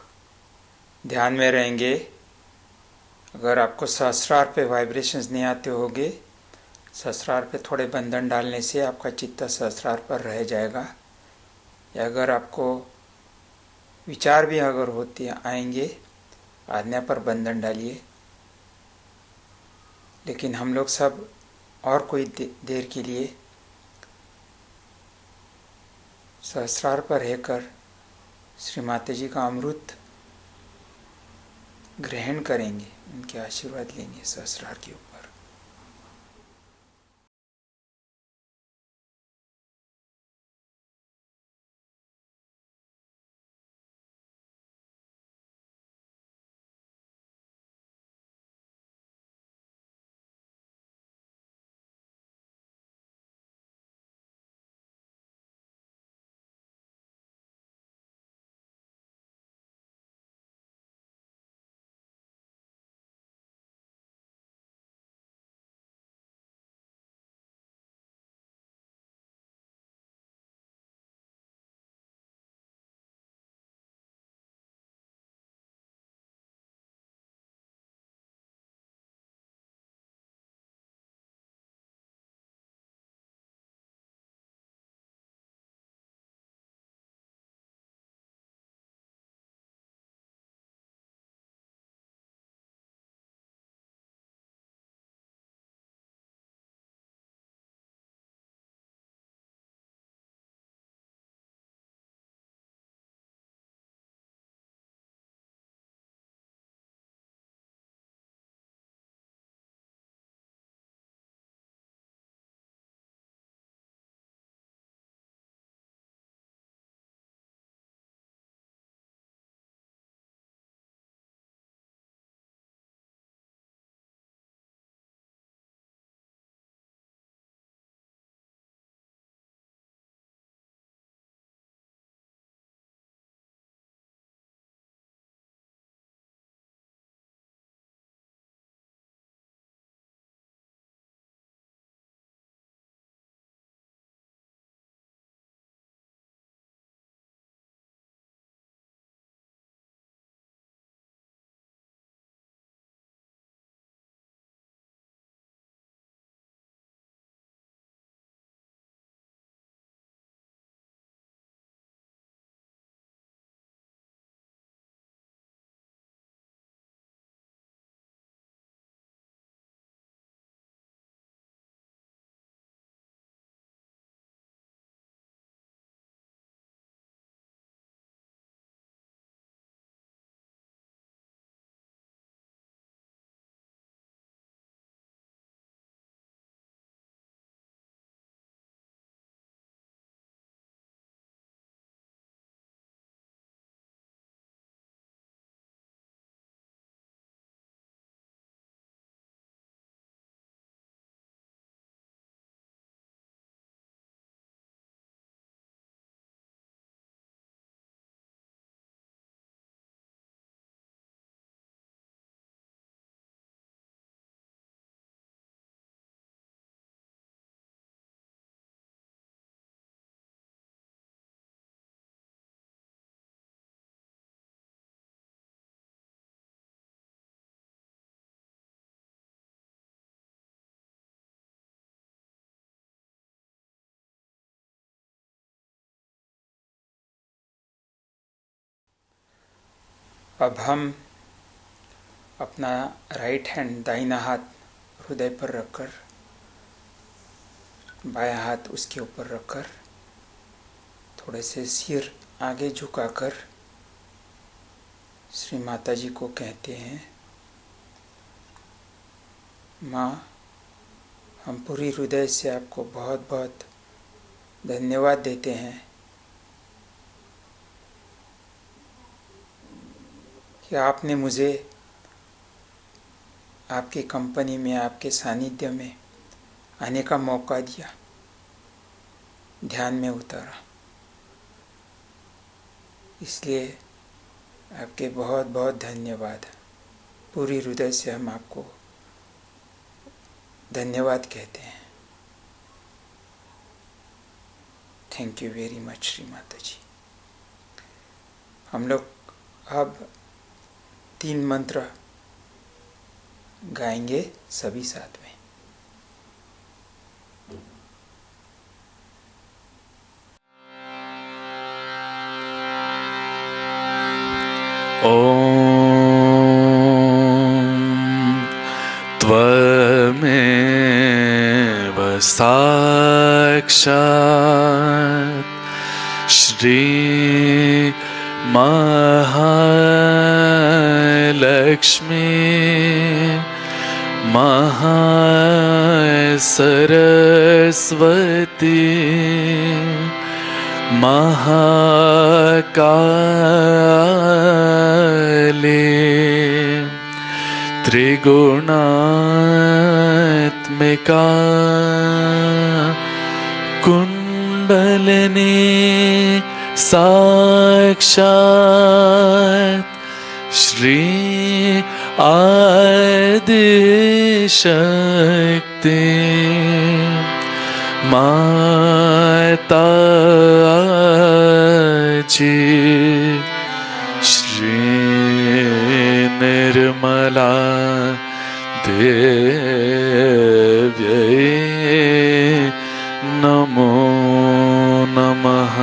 ध्यान में रहेंगे। अगर आपको सहस्रार पे वाइब्रेशंस नहीं आते होंगे, सहस्रार पे थोड़े बंधन डालने से आपका चित्त सहस्रार पर रह जाएगा। या अगर आपको विचार भी अगर होते आएंगे, आज्ञा पर बंधन डालिए। लेकिन हम लोग सब और कोई देर के लिए सहस्रार पर रहकर श्री माता जी का अमृत ग्रहण करेंगे, उनके आशीर्वाद लेंगे सहस्रार के ऊपर। अब हम अपना राइट हैंड दाहिना हाथ हृदय पर रखकर, बायां हाथ उसके ऊपर रखकर, थोड़े से सिर आगे झुकाकर श्री माता जी को कहते हैं, माँ, हम पूरी हृदय से आपको बहुत बहुत धन्यवाद देते हैं कि आपने मुझे आपकी कंपनी में, आपके सानिध्य में आने का मौका दिया, ध्यान में उतारा। इसलिए आपके बहुत बहुत धन्यवाद। पूरी हृदय से हम आपको धन्यवाद कहते हैं। Thank you very much Shri Mata जी। हम लोग अब 3 मंत्र गाएंगे सभी साथ में। त्वमेव साक्षात् श्री महालक्ष्मी महासरस्वती महाकाली त्रिगुणात्मिका कुंडलिनी साक्षात् श्री आदिशक्ति माता जी श्री निर्मला देव्यै नमो नमः।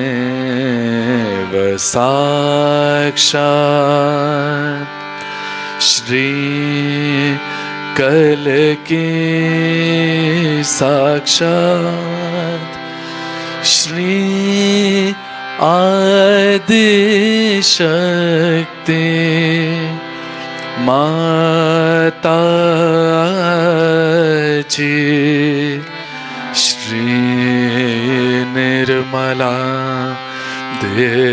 त्वमेव साक्षात् श्री कलकी साक्षात् श्री आदिशक्ति माता जी श्री निर्मला देव्यै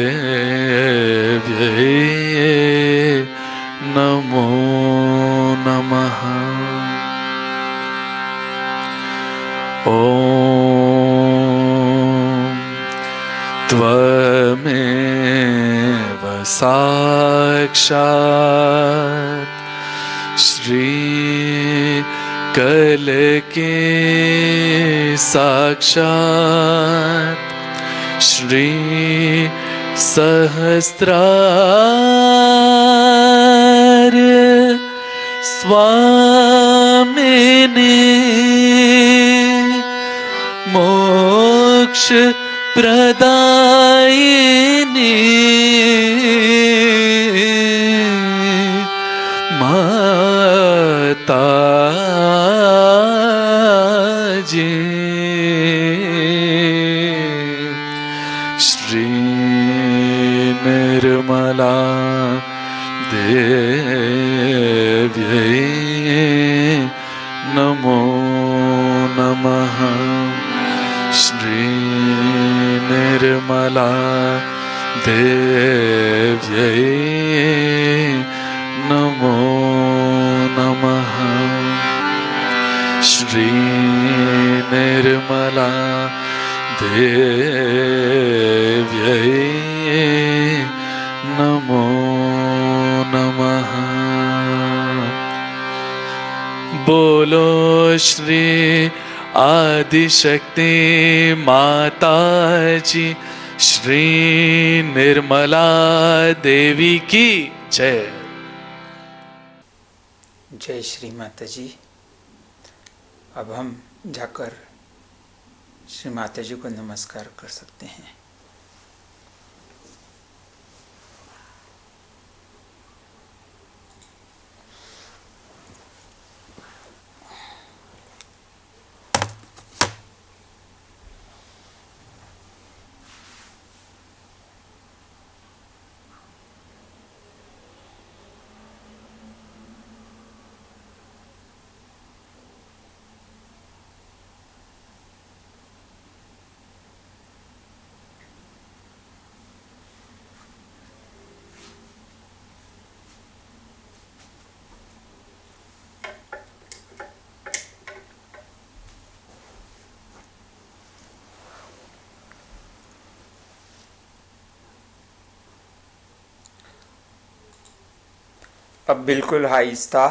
नमो नमः। त्वमेव साक्षात् श्री कलकी साक्षात् श्री सहस्रार्य स्वामिनी मोक्ष प्रदायिनी माता जी श्री निर्मला देव्यै नमो नमः। श्री निर्मला देव्यै नमो नमः। श्री निर्मला देव्यै नमो नमः। बोलो श्री आदिशक्ति माता जी श्री निर्मला देवी की जय। जय श्री माता जी। अब हम जाकर श्री माता जी को नमस्कार कर सकते हैं। अब बिल्कुल आहिस्ता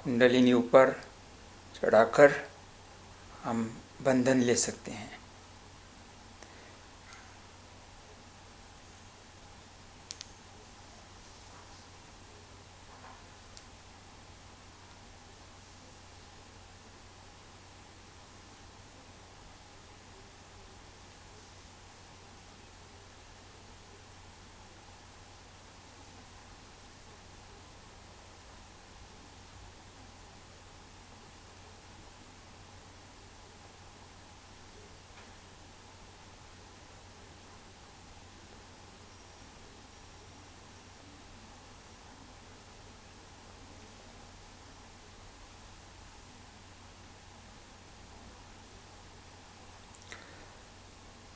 कुंडलिनी ऊपर चढ़ाकर हम बंधन ले सकते हैं।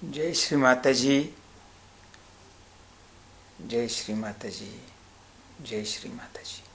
जय श्री माता जी, जय श्री माता जी, जय श्री माता जी।